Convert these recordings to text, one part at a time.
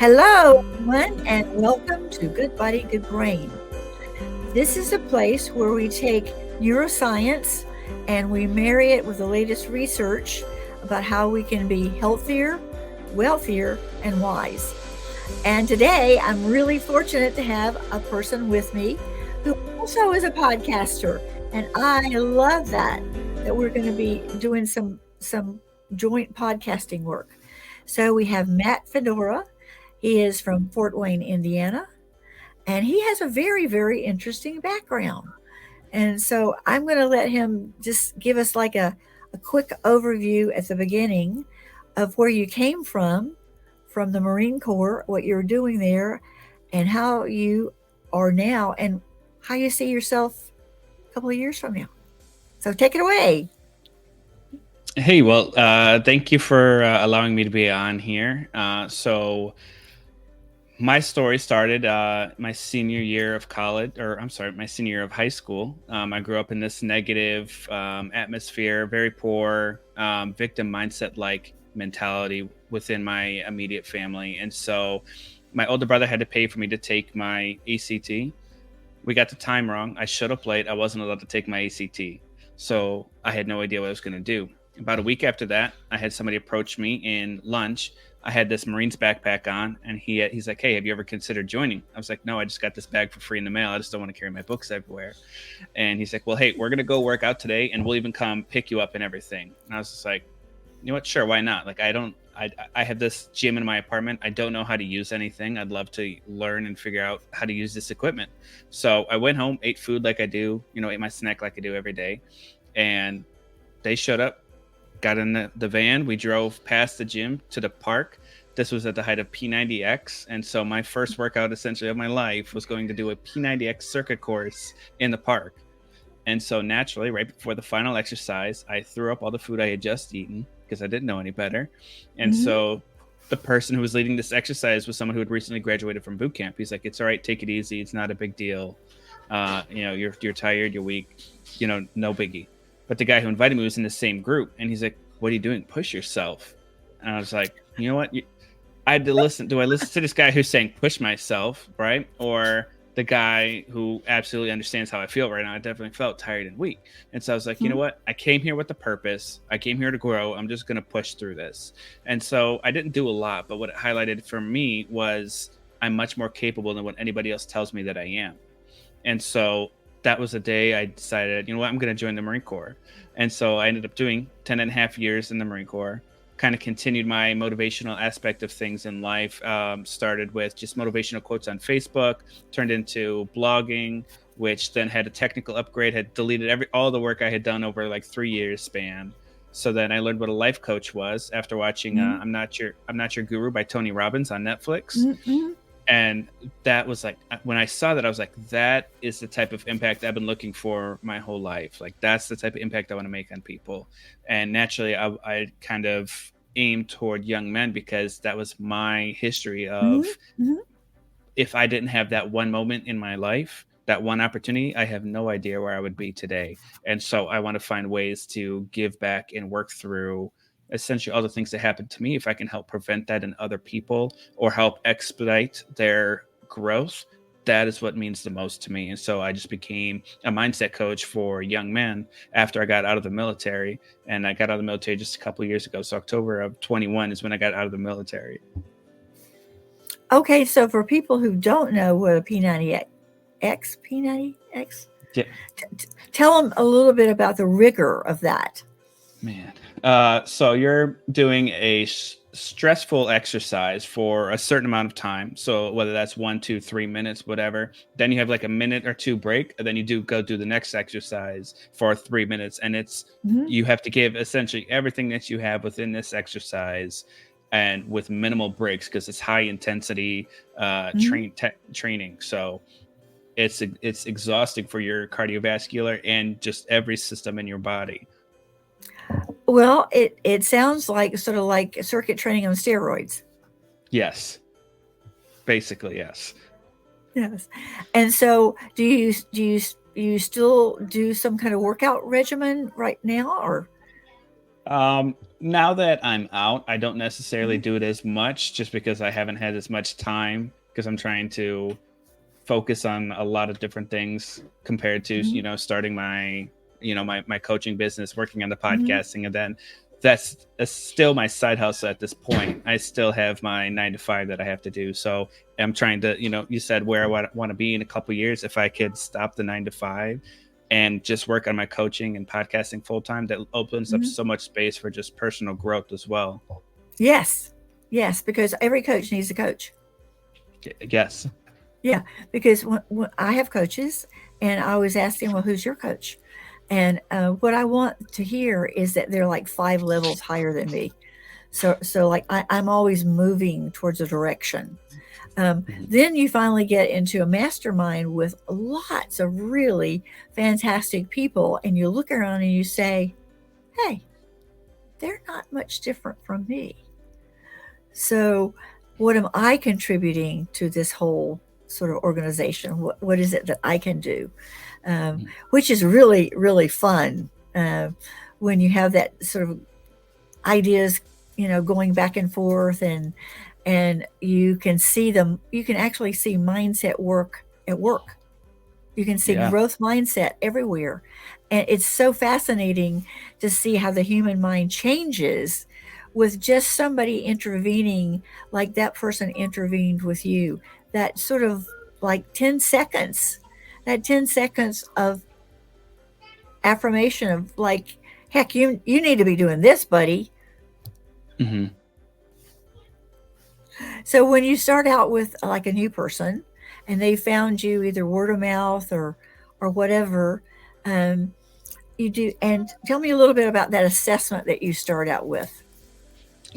Hello, everyone, and welcome to Good Body, Good Brain. This is a place where we take neuroscience and we marry it with the latest research about how we can be healthier, wealthier, and wise. And today, I'm really fortunate to have a person with me who also is a podcaster, and I love that we're going to be doing some joint podcasting work. So we have Matt Findora. He is from Fort Wayne, Indiana, and he has a very, very interesting background. And so I'm going to let him just give us like a quick overview at the beginning of where you came from the Marine Corps, what you're doing there, and how you are now, and how you see yourself a couple of years from now. So take it away. Hey, well, thank you for allowing me to be on here. So my story started my senior year of college, or I'm sorry, my senior year of high school. I grew up in this negative atmosphere, very poor, victim mindset like mentality within my immediate family. And so my older brother had to pay for me to take my ACT. We got the time wrong. I showed up late. I wasn't allowed to take my ACT. So I had no idea what I was going to do. About a week after that, I had somebody approach me in lunch. I had this Marines backpack on, and he's like, "Hey, have you ever considered joining?" I was like, "No, I just got this bag for free in the mail. I just don't want to carry my books everywhere." And he's like, "Well, hey, we're going to go work out today, and we'll even come pick you up and everything." And I was just like, "You know what? Sure, why not? Like, I have this gym in my apartment. I don't know how to use anything. I'd love to learn and figure out how to use this equipment." So I went home, ate food like I do, ate my snack like I do every day. And they showed up, got in the van. We drove past the gym to the park. This was at the height of P90X. And so my first workout essentially of my life was going to do a P90X circuit course in the park. And so naturally, right before the final exercise, I threw up all the food I had just eaten because I didn't know any better. And Mm-hmm. so the person who was leading this exercise was someone who had recently graduated from boot camp. He's like, "It's all right, take it easy. It's not a big deal. You're tired, you're weak, no biggie." But the guy who invited me was in the same group, and he's like, "What are you doing? Push yourself." And I was like, "You know what? I had to listen. Do I listen to this guy who's saying push myself, right? Or the guy who absolutely understands how I feel right now?" I definitely felt tired and weak. And so I was like, you know what? I came here with a purpose. I came here to grow. I'm just going to push through this. And so I didn't do a lot, but what it highlighted for me was I'm much more capable than what anybody else tells me that I am. And so that was the day I decided, you know what, I'm going to join the Marine Corps. And so I ended up doing 10 and a half years in the Marine Corps, kind of continued my motivational aspect of things in life. Started with just motivational quotes on Facebook, turned into blogging, which then had a technical upgrade, had deleted all the work I had done over like 3 years span. So then I learned what a life coach was after watching I'm Not Your Guru by Tony Robbins on Netflix. Mm-hmm. And that was like, when I saw that, I was like, that is the type of impact I've been looking for my whole life. Like, that's the type of impact I want to make on people. And naturally, I kind of aimed toward young men because that was my history of, Mm-hmm. if I didn't have that one moment in my life, that one opportunity, I have no idea where I would be today. And so I want to find ways to give back and work through essentially all the things that happened to me. If I can help prevent that in other people or help expedite their growth, that is what means the most to me. And so I just became a mindset coach for young men after I got out of the military. And I got out of the military just a couple of years ago. So October of 21 is when I got out of the military. Okay, so for people who don't know what a P90X, Yeah. tell them a little bit about the rigor of that. Man. So you're doing a stressful exercise for a certain amount of time. So whether that's 1, 2, 3 minutes, whatever, then you have like a minute or two break, and then you go do the next exercise for 3 minutes. And Mm-hmm. you have to give essentially everything that you have within this exercise and with minimal breaks because it's high intensity training. So it's exhausting for your cardiovascular and just every system in your body. Well, it sounds like sort of like circuit training on steroids. Yes. Basically, yes. Yes. And so do you still do some kind of workout regimen right now, or? Now that I'm out, I don't necessarily Mhm, do it as much just because I haven't had as much time because I'm trying to focus on a lot of different things compared to, mhm, starting my, my coaching business, working on the mhm, podcasting, and then that's still my side hustle at this point. I still have my 9 to 5 that I have to do. So I'm trying to, you said where I want to be in a couple years. If I could stop the 9 to 5 and just work on my coaching and podcasting full time, that opens up mhm. so much space for just personal growth as well. Yes, yes, because every coach needs a coach. Yes. Yeah, because when I have coaches, and I always ask them, "Well, who's your coach?" And what I want to hear is that they're like 5 levels higher than me. So like I'm always moving towards a direction. Mhm. Then you finally get into a mastermind with lots of really fantastic people, and you look around and you say, "Hey, they're not much different from me." So, what am I contributing to this whole sort of organization? What is it that I can do? Um, which is really, really fun when you have that sort of ideas, going back and forth, and you can see them. You can actually see mindset work at work. You can see Yeah. growth mindset everywhere. And it's so fascinating to see how the human mind changes with just somebody intervening, like that person intervened with you. That sort of like 10 seconds, that 10 seconds of affirmation of like, heck, you need to be doing this, buddy. Hmm. So when you start out with like a new person and they found you either word of mouth or whatever, um, you do. And tell me a little bit about that assessment that you start out with.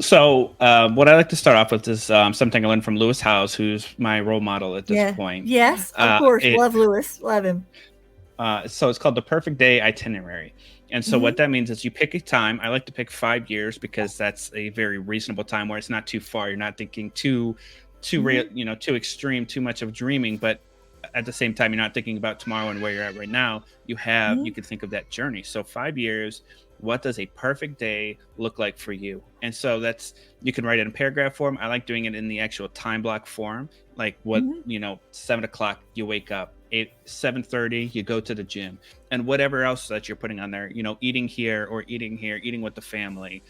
So, what I like to start off with is something I learned from Lewis Howes, who's my role model at this Yeah. point. Yes, of course. It Love Lewis. Love him. So it's called the perfect day itinerary. And so Hmm. what that means is you pick a time. I like to pick 5 years because that's a very reasonable time where it's not too far. You're not thinking too real, Hmm. too extreme, too much of dreaming, but at the same time, you're not thinking about tomorrow and where you're at right now. You Hmm. can think of that journey. So 5 years, what does a perfect day look like for you? And so you can write it in paragraph form. I like doing it in the actual time block form, like what, Hmm. 7 o'clock you wake up, 7:30 you go to the gym, and whatever else that you're putting on there, eating here or eating here, eating with the family.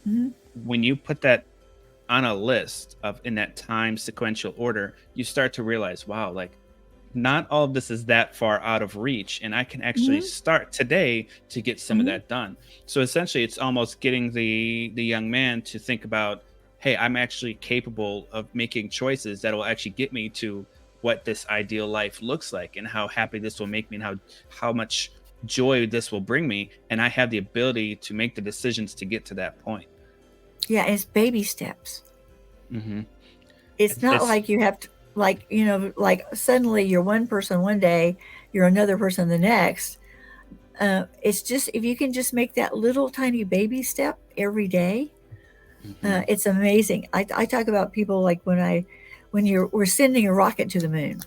Hmm. When you put that on a list of in that time sequential order, you start to realize, wow, like not all of this is that far out of reach, and I can actually Hmm. start today to get some of Hmm. that done. So essentially it's almost getting the young man to think about, hey, I'm actually capable of making choices that will actually get me to what this ideal life looks like, and how happy this will make me, and how much joy this will bring me, and I have the ability to make the decisions to get to that point. Yeah, it's baby steps. Hmm. It's not It's like you have to, like, like suddenly you're one person one day, you're another person the next. It's just, if you can just make that little tiny baby step every day, Mhm. it's amazing. I talk about people like we're sending a rocket to the moon.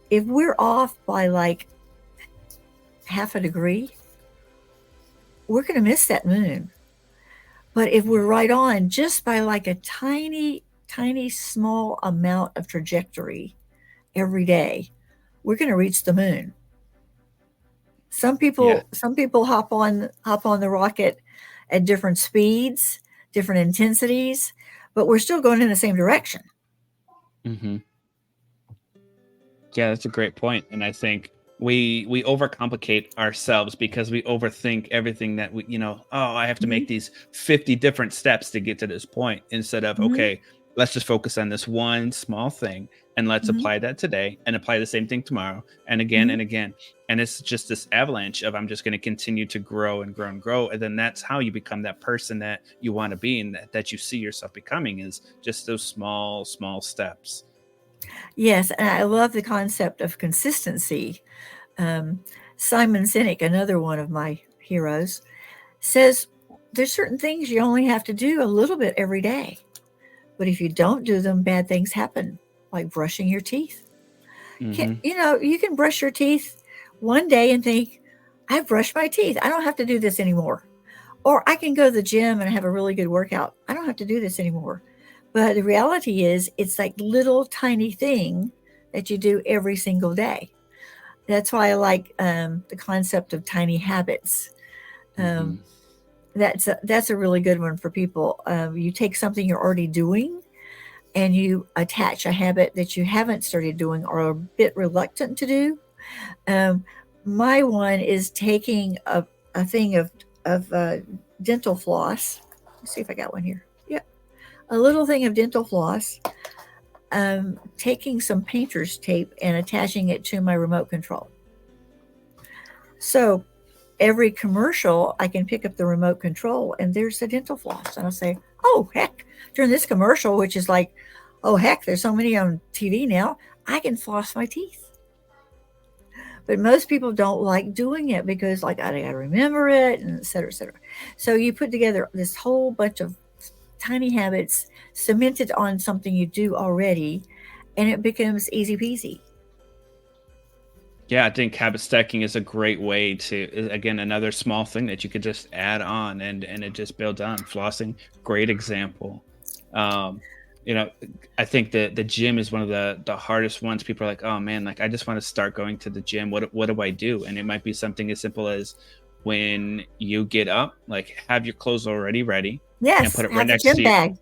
If we're off by like half a degree, we're going to miss that moon. But if we're right on just by like a tiny, tiny, small amount of trajectory every day, we're going to reach the moon. Some Yeah. people, some people hop on the rocket at different speeds, different intensities, but we're still going in the same direction. Hmm. Yeah, that's a great point. And I think we overcomplicate ourselves because we overthink everything that oh, I have to Mhm, make these 50 different steps to get to this point, instead of, mhm, okay, let's just focus on this one small thing, and let's mhm, apply that today and apply the same thing tomorrow and again mhm. and again. And it's just this avalanche of, I'm just going to continue to grow and grow and grow. And then that's how you become that person that you want to be, and that you see yourself becoming, is just those small, small steps. Yes, and I love the concept of consistency. Um, Simon Sinek, another one of my heroes, says there's certain things you only have to do a little bit every day. But if you don't do them, bad things happen, like brushing your teeth. Hmm. You can brush your teeth one day and think, I've brushed my teeth. I don't have to do this anymore. Or I can go to the gym and have a really good workout. I don't have to do this anymore. But the reality is, it's like little tiny thing that you do every single day. That's why I like the concept of tiny habits. Um, Hmm. that's a really good one for people. You take something you're already doing and you attach a habit that you haven't started doing or are a bit reluctant to do. Um, my one is taking a thing of dental floss. Let's see if I got one here. Yep, a little thing of dental floss. Taking some painter's tape and attaching it to my remote control. So every commercial, I can pick up the remote control and there's the dental floss. And I'll say, oh, heck, during this commercial, which is like, oh, heck, there's so many on TV now, I can floss my teeth. But most people don't like doing it because, like, I got to remember it and et cetera, et cetera. So you put together this whole bunch of tiny habits cemented on something you do already, and it becomes easy peasy. Yeah, I think habit stacking is a great way to, again, another small thing that you could just add on and it just builds on. Flossing, great example. Um, you know, I think the gym is one of the hardest ones. People are like, oh man, like I just want to start going to the gym. What do I do? And it might be something as simple as when you get up, like have your clothes already ready and Yes, put it right have the next gym to you bag.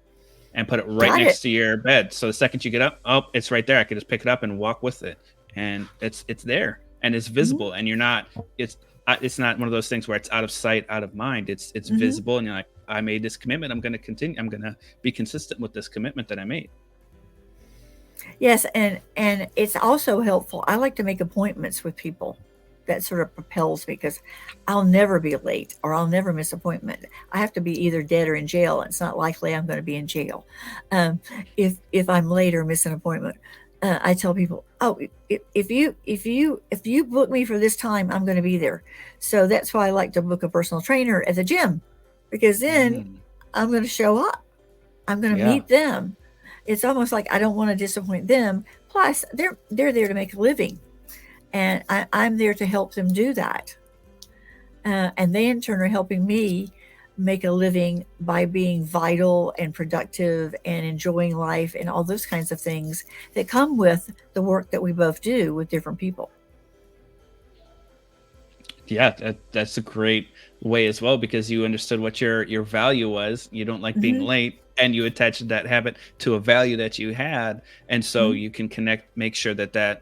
and put it right Got it. next to your bed. So the second you get up, oh, it's right there. I can just pick it up and walk with it, and it's there and it's Hmm. visible. And you're not it's not one of those things where it's out of sight, out of mind. It's Hmm. visible, and you're like, I made this commitment. I'm going to continue. I'm going to be consistent with this commitment that I made. Yes, and it's also helpful. I like to make appointments with people. That sort of propels me because I'll never be late or I'll never miss an appointment. I have to be either dead or in jail. It's not likely I'm going to be in jail um, if I'm late or miss an appointment. I tell people, oh, if you book me for this time, I'm going to be there. So that's why I like to book a personal trainer at the gym because then Mm, I'm going to show up. I'm going to yeah. meet them. It's almost like I don't want to disappoint them. Plus, they're there to make a living, and I'm there to help them do that. And they in turn are helping me make a living by being vital and productive and enjoying life and all those kinds of things that come with the work that we both do with different people. Yeah, that's a great way as well because you understood what your value was. You don't like being Hmm. late, and you attached that habit to a value that you had, and so Hmm. you can connect, make sure that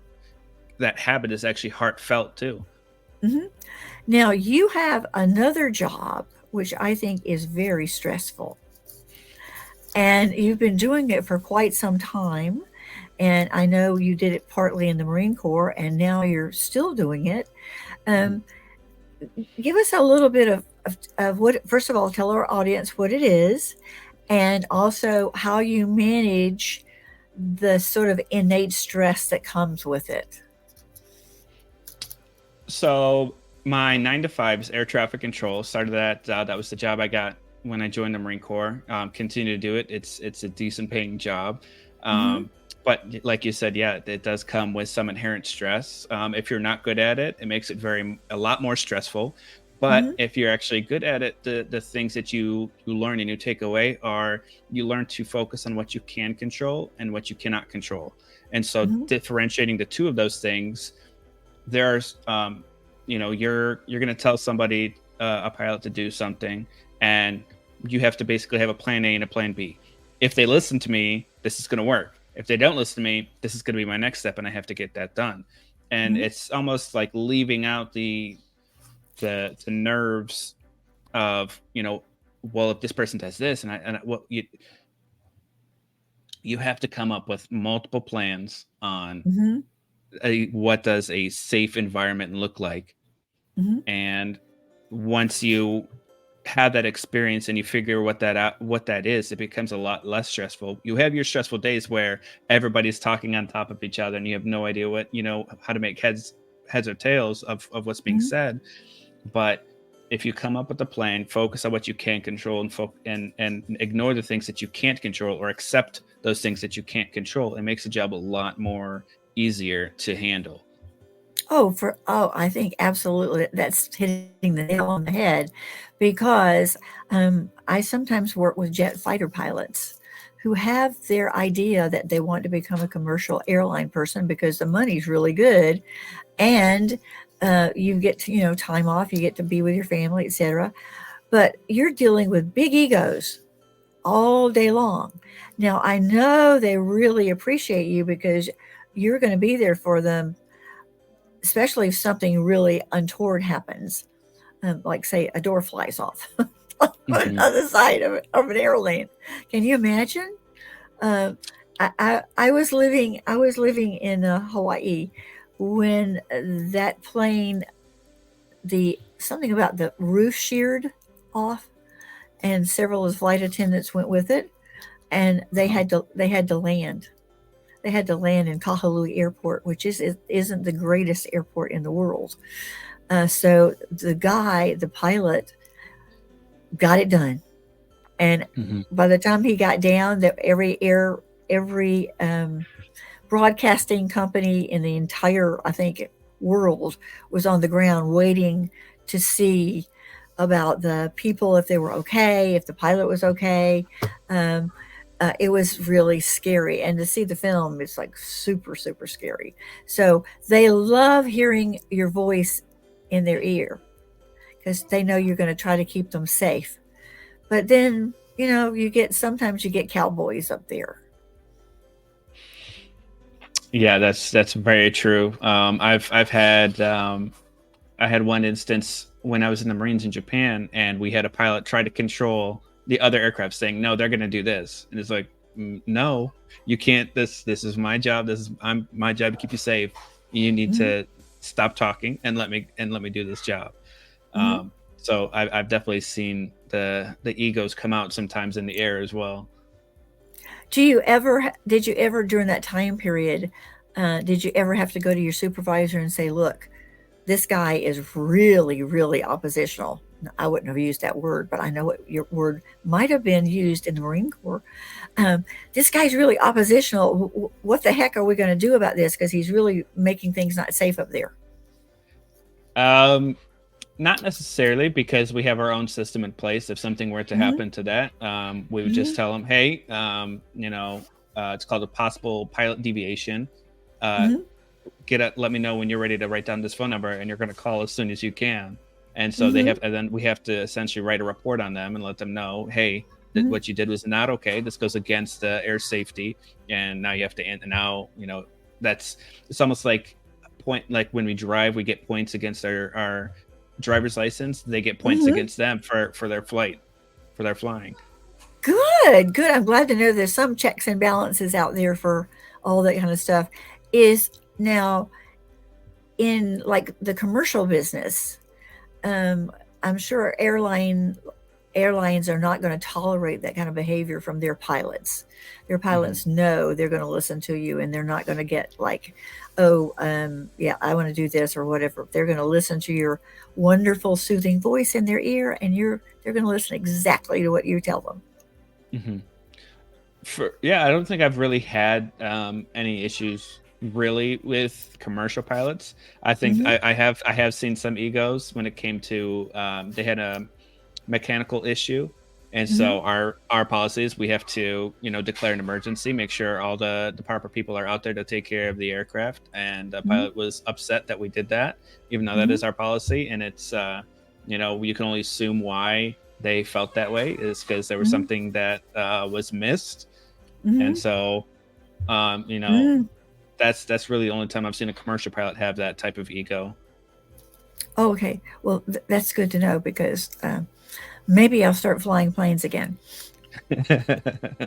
habit is actually heartfelt too. Hmm. Now, you have another job, which I think is very stressful. And you've been doing it for quite some time. And I know you did it partly in the Marine Corps, and now you're still doing it. Mhm. Um, give us a little bit of what, first of all, tell our audience what it is, and also how you manage the sort of innate stress that comes with it. So my 9 to 5 is air traffic control. Started that. That was the job I got when I joined the Marine Corps. Continue to do it. It's a decent paying job. Mm-hmm. But like you said, yeah, it does come with some inherent stress. If you're not good at it, it makes it a lot more stressful. But Mm-hmm. if you're actually good at it, the things that you learn and you take away are you learn to focus on what you can control and what you cannot control. And so Mm-hmm. differentiating the two of those things, there's you're going to tell somebody, a pilot, to do something, and you have to basically have a plan A and a plan B. If they listen to me, this is going to work. If they don't listen to me, this is going to be my next step, and I have to get that done. And Mm-hmm. it's almost like leaving out the nerves of, well, if this person does this what you have to come up with multiple plans on Mm-hmm. what does a safe environment look like. Mm-hmm. And once you have that experience and you figure what that is, it becomes a lot less stressful. You have your stressful days where everybody's talking on top of each other and you have no idea how to make heads or tails of what's being Mm-hmm. said. But if you come up with a plan, focus on what you can control, and ignore the things that you can't control, or accept those things that you can't control, it makes the job a lot more easier to handle. I think absolutely that's hitting the nail on the head because I sometimes work with jet fighter pilots who have their idea that they want to become a commercial airline person because the money's really good and you get to, time off, you get to be with your family, etc. But you're dealing with big egos all day long. Now, I know they really appreciate you because you're going to be there for them, especially if something really untoward happens, like, say, a door flies off on Hmm. the side of an airplane. Can you imagine? Uh, I was living in Hawaii when that plane, the something about the roof sheared off, and several of the flight attendants went with it, and Oh. they had to land. They had to land in Kahului Airport, which isn't the greatest airport in the world. So the pilot, got it done, and Hmm. by the time he got down, that every broadcasting company in the entire, I think, world was on the ground waiting to see about the people, if they were okay, if the pilot was okay. Um, it was really scary, and to see the film, it's like super super scary. So they love hearing your voice in their ear because they know you're going to try to keep them safe. But then, you get sometimes you get cowboys up there. Yeah, that's very true. I've had I had one instance when I was in the Marines in Japan, and we had a pilot try to control the other aircraft, saying, "No, they're going to do this," and it's like, No, you can't. This is my job. This is I'm my job to keep you safe. You need Hmm. to stop talking and let me do this job." Hmm. So I've definitely seen the egos come out sometimes in the air as well. Did you ever during that time period, did you ever have to go to your supervisor and say, look, this guy is really, really oppositional? I wouldn't have used that word, but I know what your word might have been used in the Marine Corps. Um, this guy's really oppositional. What the heck are we going to do about this? Because he's really making things not safe up there. Um, Not necessarily, because we have our own system in place. If something were to Hmm. happen to that, we would just Hmm. tell them, "Hey, it's called a possible pilot deviation. Uh, Hmm. let me know when you're ready to write down this phone number, and you're going to call as soon as you can." And so Hmm. and then we have to essentially write a report on them and let them know, "Hey, that Hmm. what you did was not okay. This goes against the air safety, and now you have to. And now, that's it's almost like like when we drive, we get points against our driver's license. They get points Hmm. against them for their flight, for their flying." Good, good. I'm glad to know there's some checks and balances out there for all that kind of stuff. Is now in like the commercial business, um, I'm sure airlines are not going to tolerate that kind of behavior from their pilots. Their Hmm. pilots know they're going to listen to you, and they're not going to get like, oh, yeah, I want to do this or whatever. They're going to listen to your wonderful, soothing voice in their ear, and they're going to listen exactly to what you tell them. Hmm. Yeah, I don't think I've really had any issues really with commercial pilots. I think Hmm. I have seen some egos when it came to they had a mechanical issue, and Hmm. so our policy is we have to declare an emergency, make sure all the proper people are out there to take care of the aircraft. And the Hmm. pilot was upset that we did that, even though that Hmm. is our policy. And it's you can only assume why they felt that way is because there was Hmm. something that was missed. And Hmm. so um, you know, Hmm. that's really the only time I've seen a commercial pilot have that type of ego. Oh, okay. Well, that's good to know because maybe I'll start flying planes again.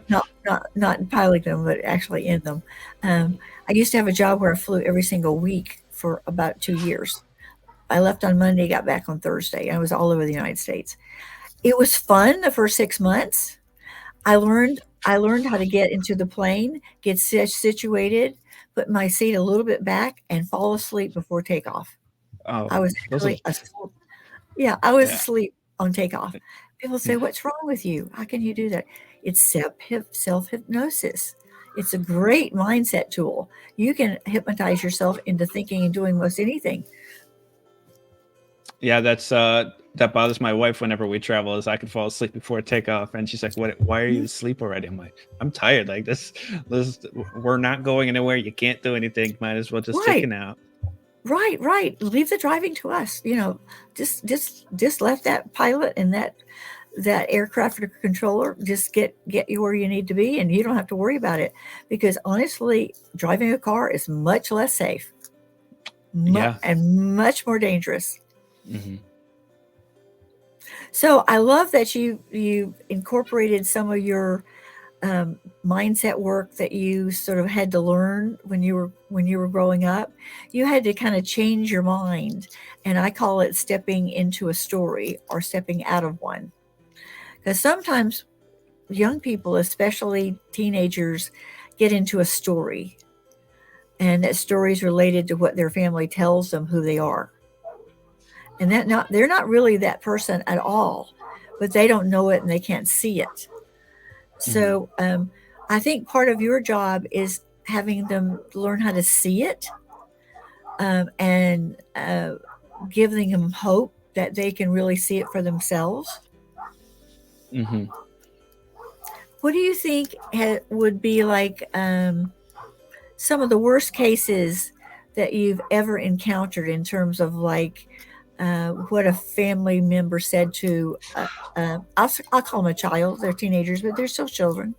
Not piloting them, but actually in them. Um, I used to have a job where I flew every single week for about 2 years. I left on Monday, got back on Thursday. I was all over the United States. It was fun the first 6 months. I learned how to get into the plane, get situated, put my seat a little bit back, and fall asleep before takeoff. Oh, I was those are actually asleep. Yeah, I was yeah. asleep on takeoff. People say, "What's wrong with you? How can you do that?" It's self hypnosis. It's a great mindset tool. You can hypnotize yourself into thinking and doing most anything. Yeah, that bothers my wife whenever we travel. Is I can fall asleep before takeoff, and she's like, "What? Why are you Mhm. asleep already?" I'm like, "I'm tired. Like this. We're not going anywhere. You can't do anything. Might as well just take a Right, nap." right. Leave the driving to us. Just let that pilot and that aircraft controller just get you where you need to be, and you don't have to worry about it. Because honestly, driving a car is much less safe, Yeah. and much more dangerous. Hmm. So I love that you incorporated some of your um, mindset work that you sort of had to learn when you were growing up. You had to kind of change your mind, and I call it stepping into a story or stepping out of one. Because sometimes young people, especially teenagers, get into a story, and that story is related to what their family tells them who they are, and that not they're not really that person at all, but they don't know it and they can't see it. Hmm. So I think part of your job is having them learn how to see it, and giving them hope that they can really see it for themselves. Hmm. What do you think would be like some of the worst cases that you've ever encountered in terms of like what a family member said to I'll call them a child, they're teenagers but they're still children.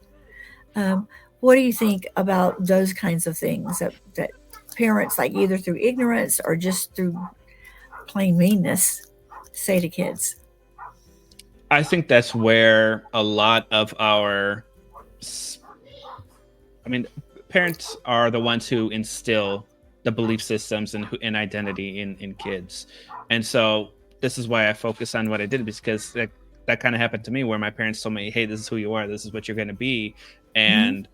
um, what do you think about those kinds of things that parents, like either through ignorance or just through plain meanness, say to kids? I think that's where a lot of our, s- I mean, parents are the ones who instill the belief systems and identity in kids, and so this is why I focus on what I did, because that kind of happened to me, where my parents told me, "Hey, this is who you are. This is what you're going to be," Mm-hmm. and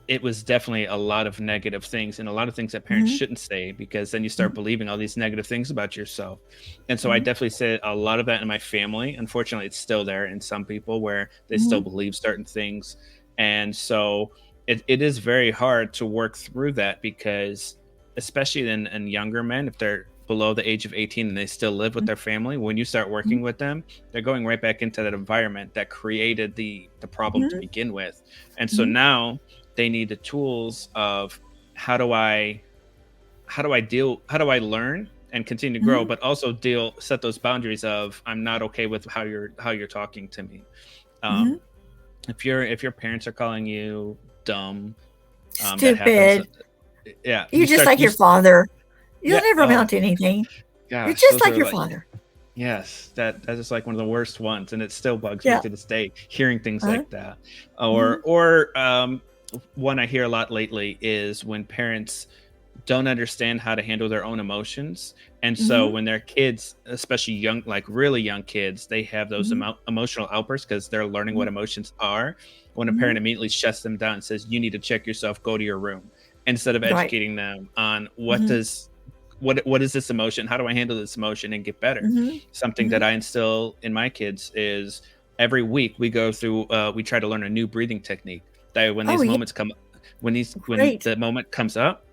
it was definitely a lot of negative things, and a lot of things that parents Mm-hmm. shouldn't say, because then you start Mm-hmm. believing all these negative things about yourself. And so I Mm-hmm. definitely said a lot of that in my family. Unfortunately, it's still there in some people, where they still Mm-hmm. believe certain things. And so it is very hard to work through that, because especially in younger men, if they're below the age of 18 and they still live with their family, when you start working with them, they're going right back into that environment that created the problem to Mm-hmm. begin with. And so Mm-hmm. now they need the tools of, how do I how do I learn and continue to grow, Mm-hmm. but also set those boundaries of, I'm not okay with how you're talking to me. Mm-hmm. um if your parents are calling you dumb, that happens. Stupid. Yeah, You're just like you your father. You'll yeah, never oh amount to anything. You're gosh, just those like are your like, father. yes, that is like one of the worst ones, and it still bugs me Yeah. to this day, hearing things Uh-huh. like that. Mm-hmm. Or one I hear a lot lately is when parents don't understand how to handle their own emotions. And so Mm-hmm. when their kids, especially young, like really young kids, they have those Mm-hmm. emotional outbursts because they're learning what emotions are. When a Mm-hmm. parent immediately shuts them down and says, "You need to check yourself, go to your room," instead of Right. educating them on Mm-hmm. what is this emotion? How do I handle this emotion and get better? Mm-hmm. Something Mm-hmm. that I instill in my kids is, every week we go through, we try to learn a new breathing technique. That way, when Oh these yeah. moments come, when Great. the moment comes up,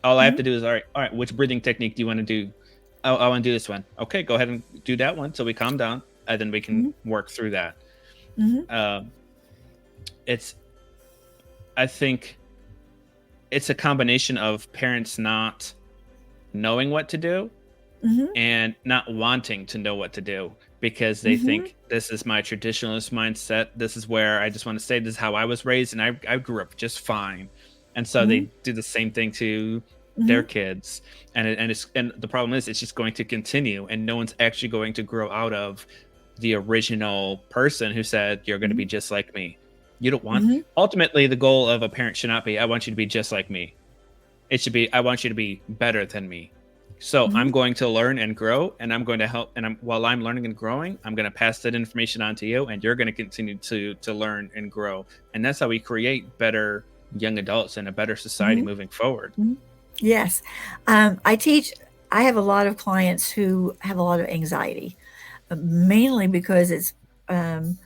all I have Mm-hmm. to do is, all right, which breathing technique do you want to do? Oh, I want to do this one. Okay, go ahead and do that one. So we calm down, and then we can Mm-hmm. work through that. Mm-hmm. Um, it's, I think it's a combination of parents not knowing what to do Mm-hmm. and not wanting to know what to do, because they Mm-hmm. think, this is my traditionalist mindset. This is where I just want to stay. This is how I was raised, and I grew up just fine. And so Mm-hmm. they do the same thing to their Mm-hmm. kids, and the problem is, it's just going to continue, and no one's actually going to grow out of the original person who said, "You're going to be just like me." You don't want, Mm-hmm. ultimately, the goal of a parent should not be, "I want you to be just like me." It should be, "I want you to be better than me." So Mm-hmm. I'm going to learn and grow, and I'm going to help. And while I'm learning and growing, I'm going to pass that information on to you, and you're going to continue to learn and grow. And that's how we create better young adults and a better society Mm-hmm. moving forward. Mm-hmm. Yes. I teach, I have a lot of clients who have a lot of anxiety, mainly because um,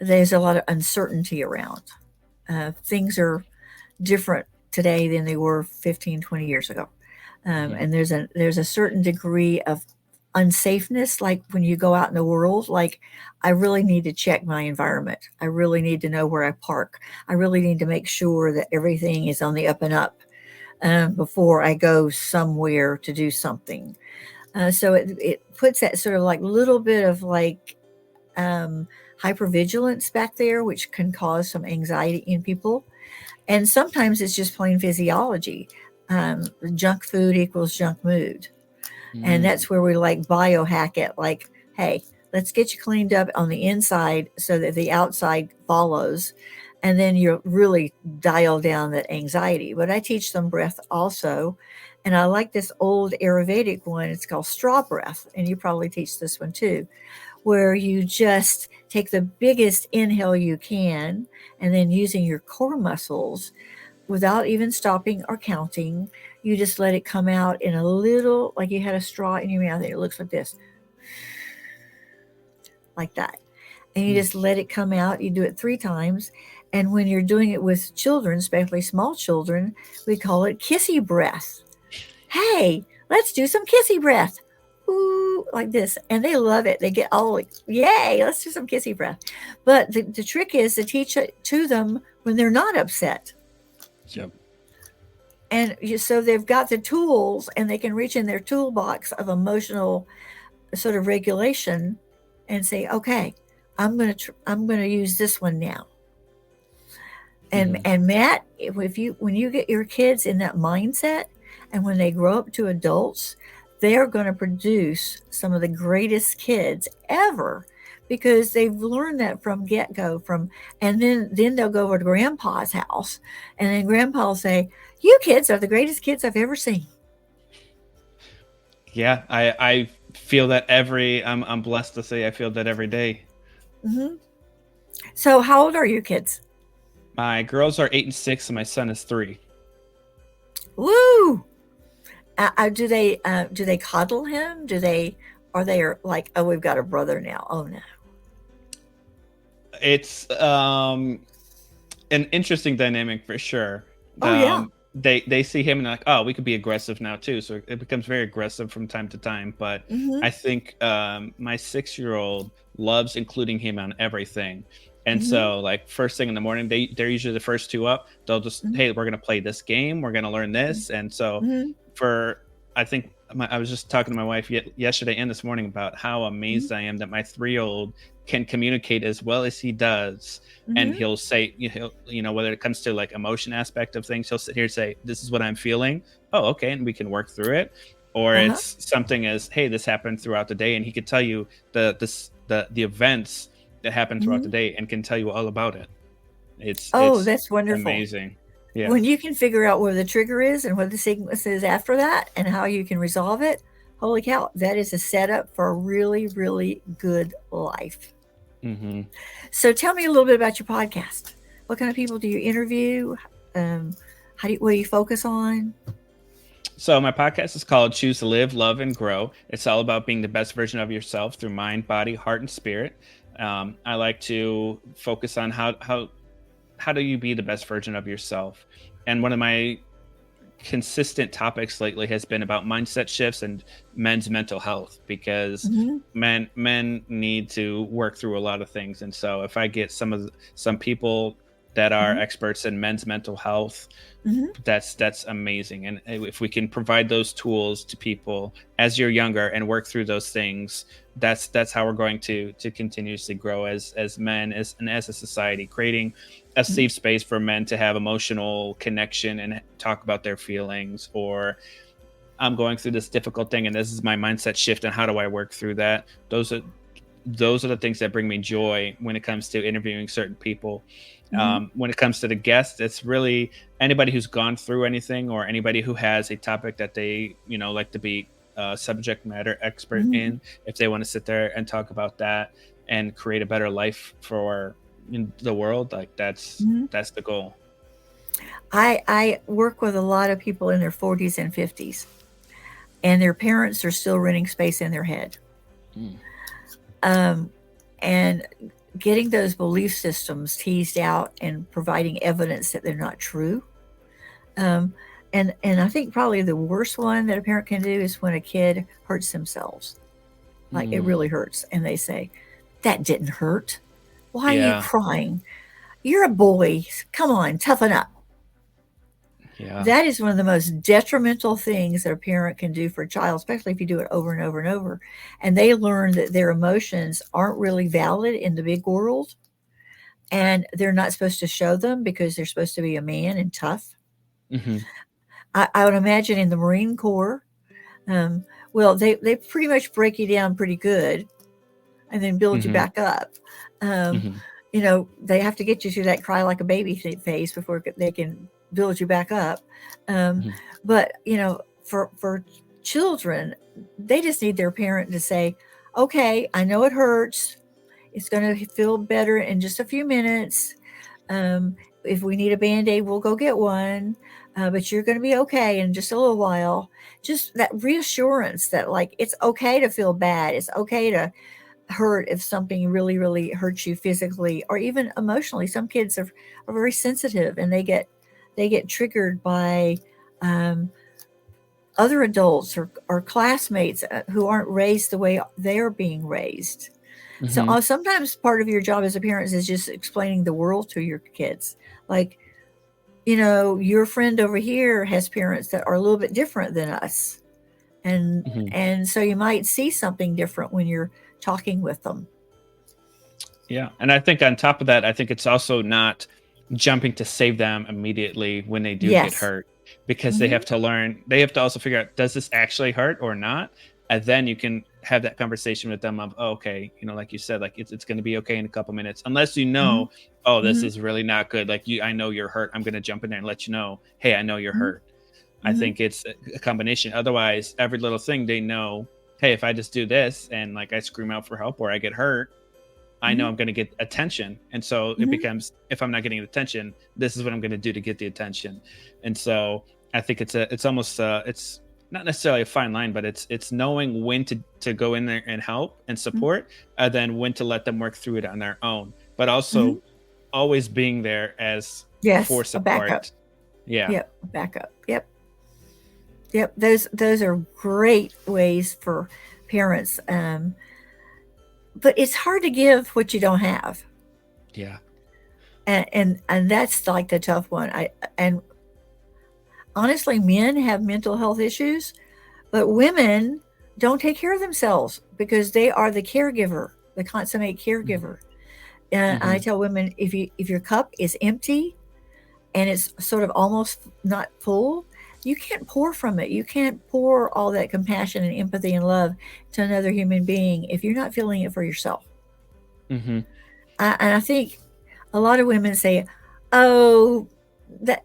there's a lot of uncertainty around. Things are different today than they were 15, 20 years ago. Mhm. And there's a certain degree of unsafeness, like when you go out in the world. Like, I really need to check my environment. I really need to know where I park. I really need to make sure that everything is on the up and up, before I go somewhere to do something. So it puts that sort of like little bit of like, um, hypervigilance back there, which can cause some anxiety in people. And sometimes it's just plain physiology. Junk food equals junk mood. And Mm. that's where we like biohack it. Like, hey, let's get you cleaned up on the inside so that the outside follows. And then you'll really dial down that anxiety. But I teach them breath also. And I like this old Ayurvedic one. It's called straw breath. And you probably teach this one too, where you just take the biggest inhale you can, and then using your core muscles without even stopping or counting, you just let it come out in a little, like you had a straw in your mouth, and it looks like this, like that. And you Mm. just let it come out. You do it 3 times. And when you're doing it with children, especially small children, we call it kissy breath. Hey, let's do some kissy breath. Ooh, like this. And they love it. They get all like, yay, let's do some kissy breath. But the trick is to teach it to them when they're not upset. Yep. And so they've got the tools, and they can reach in their toolbox of emotional sort of regulation and say, okay, I'm going to use this one now. Mhm. And Matt, if you when you get your kids in that mindset, and when they grow up to adults, they're going to produce some of the greatest kids ever, because they've learned that from get go. From And then they'll go over to Grandpa's house, and then Grandpa will say, "You kids are the greatest kids I've ever seen." Yeah, I feel that every I'm blessed to say I feel that every day. Hmm. So, how old are your kids? My girls are 8 and 6, and my son is 3. Woo! Do they coddle him? Do they Are they like, oh, we've got a brother now? Oh no. It's an interesting dynamic for sure. Oh yeah. They see him and they're like, oh, we could be aggressive now too. So it becomes very aggressive from time to time. But Hmm. I think my 6-year-old loves including him on everything. And Hmm. so, like first thing in the morning, they're usually the first two up. They'll just, Hmm. hey, we're gonna play this game. We're gonna learn this. And so, Hmm. for I think I was just talking to my wife yesterday and this morning about how Hmm. amazed I am that my 3-year-old can communicate as well as he does, and Hmm. he'll say, whether it comes to like emotion aspect of things, he'll sit here and say, this is what I'm feeling. Oh, okay. And we can work through it. Or Uh huh. it's something as, hey, this happened throughout the day, and he could tell you the events that happened throughout the Hmm. day and can tell you all about it. it's Oh, it's that's wonderful. amazing. Yeah. When you can figure out where the trigger is and what the sequence is after that and how you can resolve it, holy cow, that is a setup for a really, really good life. Hmm. So tell me a little bit about your podcast. What kind of people do you interview? Um, what do you focus on? So my podcast is called Choose to Live, Love, and Grow. It's all about being the best version of yourself through mind, body, heart, and spirit. I like to focus on how do you be the best version of yourself. And one of my consistent topics lately has been about mindset shifts and men's mental health, because Hmm. men need to work through a lot of things. And so if I get some people that are Hmm. experts in men's mental health, Hmm. that's amazing. And if we can provide those tools to people as you're younger and work through those things, that's how we're going to continuously grow as men, and as a society, creating a Hmm. safe space for men to have emotional connection and talk about their feelings. Or, I'm going through this difficult thing and this is my mindset shift, and how do I work through that? Those are the things that bring me joy when it comes to interviewing certain people. Hmm. When it comes to the guests, it's really anybody who's gone through anything, or anybody who has a topic that they like to be a subject matter expert Hmm. in. If they want to sit there and talk about that and create a better life for the world, like Hmm. that's the goal. I work with a lot of people in their 40s and 50s, and their parents are still renting space in their head. Mm. Um, and getting those belief systems teased out and providing evidence that they're not true. Um, and I think probably the worst one that a parent can do is when a kid hurts themselves. Like it Mm, really hurts. And they say, that didn't hurt. Why are you yeah. crying? You're a boy. Come on, toughen up. Yeah. That is one of the most detrimental things that a parent can do for a child, especially if you do it over and over and over. And they learn that their emotions aren't really valid in the big world and they're not supposed to show them because they're supposed to be a man and tough. Hmm. I would imagine in the Marine Corps, um, well, they pretty much break you down pretty good and then build you Hmm. back up. Um, Hmm. they have to get you through that cry like a baby phase before they can build you back up. Um, Hmm. but for children, they just need their parent to say, "Okay, I know it hurts. It's going to feel better in just a few minutes. Um, if we need a band aid, we'll go get one. But you're going to be okay in just a little while." Just that reassurance that, like, it's okay to feel bad. It's okay to hurt if something really, really hurts you physically or even emotionally. Some kids are very sensitive and they get triggered by um, other adults or classmates who aren't raised the way they're being raised. So Hmm. sometimes part of your job as a parent is just explaining the world to your kids. Like, your friend over here has parents that are a little bit different than us. And Hmm. and so you might see something different when you're talking with them. Yeah. And I think on top of that, I think it's also not jumping to save them immediately when they do get Yes. hurt, because they Hmm. have to learn, they have to also figure out, does this actually hurt or not? And then you can have that conversation with them of, oh, okay, like you said, like it's going to be okay in a couple minutes, unless Hmm. oh, this Hmm. is really not good. Like I know you're hurt. I'm going to jump in there and let you know, hey, I know you're Hmm. hurt. I Hmm. think it's a combination. Otherwise, every little thing they know, hey, if I just do this and like I scream out for help or I get hurt, I know Hmm. I'm going to get attention. And so it Hmm. becomes, if I'm not getting attention, this is what I'm going to do to get the attention. And so I think it's almost, it's not necessarily a fine line, but it's knowing when to go in there and help and support, and then when to let them work through it on their own, but Hmm. also always being there as for Yes, a backup. support. Yeah. Yep, a backup. Yep, yep. Those are great ways for parents. But it's hard to give what you don't have, Yeah. and that's like the tough one. And honestly, men have mental health issues, but women don't take care of themselves because they are the caregiver, the consummate caregiver. And I Hmm. tell women, if your cup is empty and it's sort of almost not full, you can't pour from it. You can't pour all that compassion and empathy and love to another human being if you're not feeling it for yourself. Hmm. And I think a lot of women say, "Oh,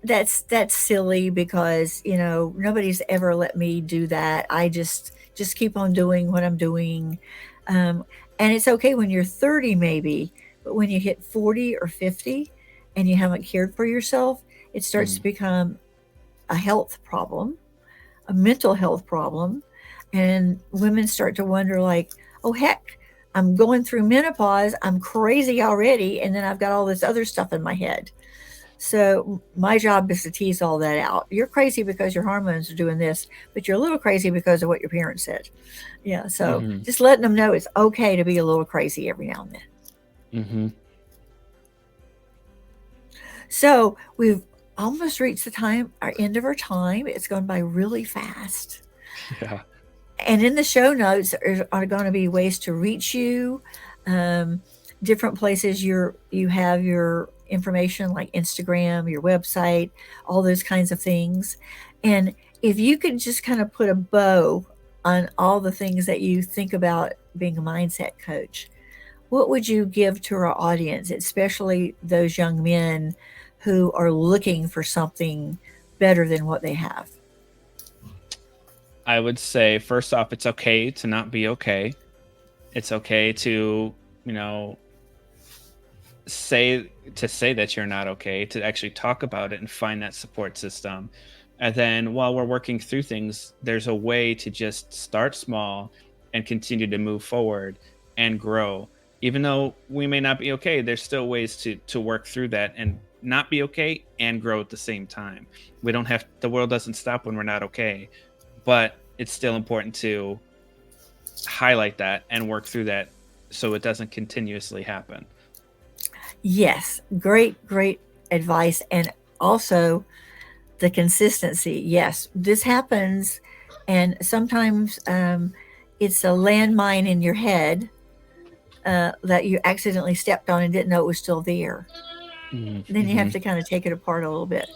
that's silly because nobody's ever let me do that. I just keep on doing what I'm doing." Um, and it's okay when you're 30, maybe, but when you hit 40 or 50 and you haven't cared for yourself, it starts to Hmm. become a health problem, a mental health problem, and women start to wonder, like, "Oh heck, I'm going through menopause. I'm crazy already, and then I've got all this other stuff in my head." So my job is to tease all that out. You're crazy because your hormones are doing this, but you're a little crazy because of what your parents said. Yeah, so Hmm. just letting them know it's okay to be a little crazy every now and then. Hmm. So we've almost reached our end of our time. It's gone by really fast. Yeah. And in the show notes are going to be ways to reach you, um, different places you have your information, like Instagram, your website, all those kinds of things. And if you could just kind of put a bow on all the things that you think about being a mindset coach, what would you give to our audience, especially those young men who are looking for something better than what they have? I would say, first off, it's okay to not be okay. It's okay to, you know, say that you're not okay, to actually talk about it and find that support system. And then while we're working through things, there's a way to just start small and continue to move forward and grow. Even though we may not be okay, there's still ways to work through that and not be okay and grow at the same time. We don't have the world doesn't stop when we're not okay, but it's still important to highlight that and work through that so it doesn't continuously happen. Yes, great advice. And also the consistency. Yes, this happens. And sometimes it's a landmine in your head that you accidentally stepped on and didn't know it was still there. Then you have Mm-hmm. to kind of take it apart a little bit.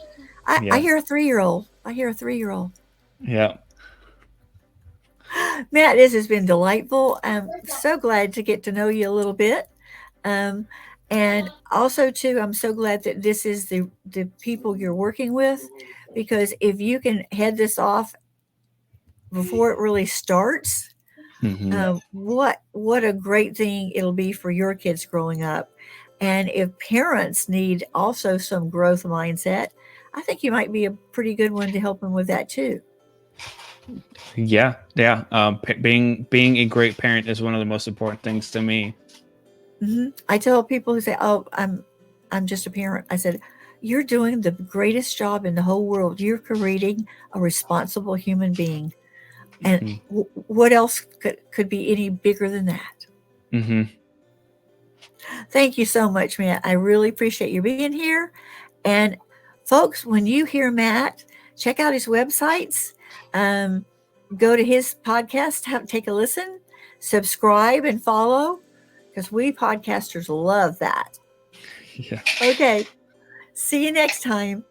I Yeah. hear a 3-year-old. I hear a 3-year-old. Yeah. Matt, this has been delightful. I'm so glad to get to know you a little bit. Um, and also, too, I'm so glad that this is the people you're working with, because if you can head this off before it really starts, Mm-hmm. what a great thing it'll be for your kids growing up. And if parents need also some growth mindset, I think you might be a pretty good one to help them with that too. Yeah. Yeah. Being a great parent is one of the most important things to me. I tell people who say, "Oh, I'm just a parent." I said, "You're doing the greatest job in the whole world. You're creating a responsible human being, and Mm-hmm. what else could be any bigger than that?" Mm-hmm. Thank you so much, Matt. I really appreciate you being here. And folks, when you hear Matt, check out his websites. Um, Go to his podcast, take a listen, subscribe, and follow, because we podcasters love that. Yeah. Okay. See you next time.